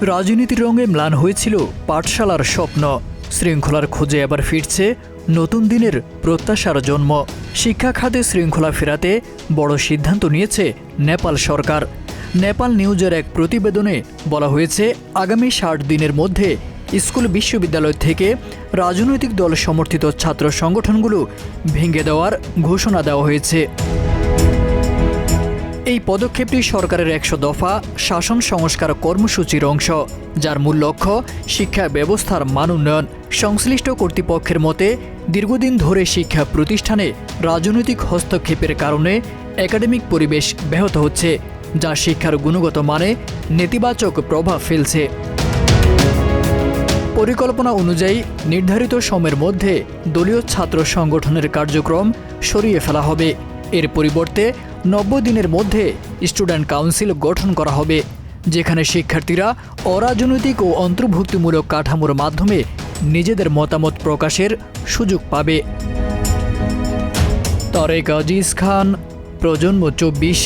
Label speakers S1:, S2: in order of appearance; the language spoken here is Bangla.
S1: রাজনীতির রঙে ম্লান হয়েছিল পাঠশালার স্বপ্ন। শৃঙ্খলার খোঁজে এবার ফিরছে নতুন দিনের প্রত্যাশার জন্ম। শিক্ষা খাতে শৃঙ্খলা ফেরাতে বড় সিদ্ধান্ত নিয়েছে নেপাল সরকার। নেপাল নিউজের এক প্রতিবেদনে বলা হয়েছে, আগামী ৬০ দিনের মধ্যে স্কুল বিশ্ববিদ্যালয় থেকে রাজনৈতিক দল সমর্থিত ছাত্র সংগঠনগুলো ভেঙে দেওয়ার ঘোষণা দেওয়া হয়েছে। এই পদক্ষেপটি সরকারের ১০০ দফা শাসন সংস্কার কর্মসূচির অংশ, যার মূল লক্ষ্য শিক্ষা ব্যবস্থার মান উন্নয়ন। সংশ্লিষ্ট কর্তৃপক্ষের মতে, দীর্ঘদিন ধরে শিক্ষা প্রতিষ্ঠানে রাজনৈতিক হস্তক্ষেপের কারণে একাডেমিক পরিবেশ ব্যাহত হচ্ছে, যা শিক্ষার গুণগত মানে নেতিবাচক প্রভাব ফেলছে। পরিকল্পনা অনুযায়ী নির্ধারিত সময়ের মধ্যে দলীয় ছাত্র সংগঠনের কার্যক্রম সরিয়ে ফেলা হবে। এর পরিবর্তে ৯০ দিনের মধ্যে স্টুডেন্ট কাউন্সিল গঠন করা হবে, যেখানে শিক্ষার্থীরা অরাজনৈতিক ও অন্তর্ভুক্তিমূলক কাঠামোর মাধ্যমে নিজেদের মতামত প্রকাশের সুযোগ পাবে। তারেক আজিজ খান, প্রজন্ম ২৪।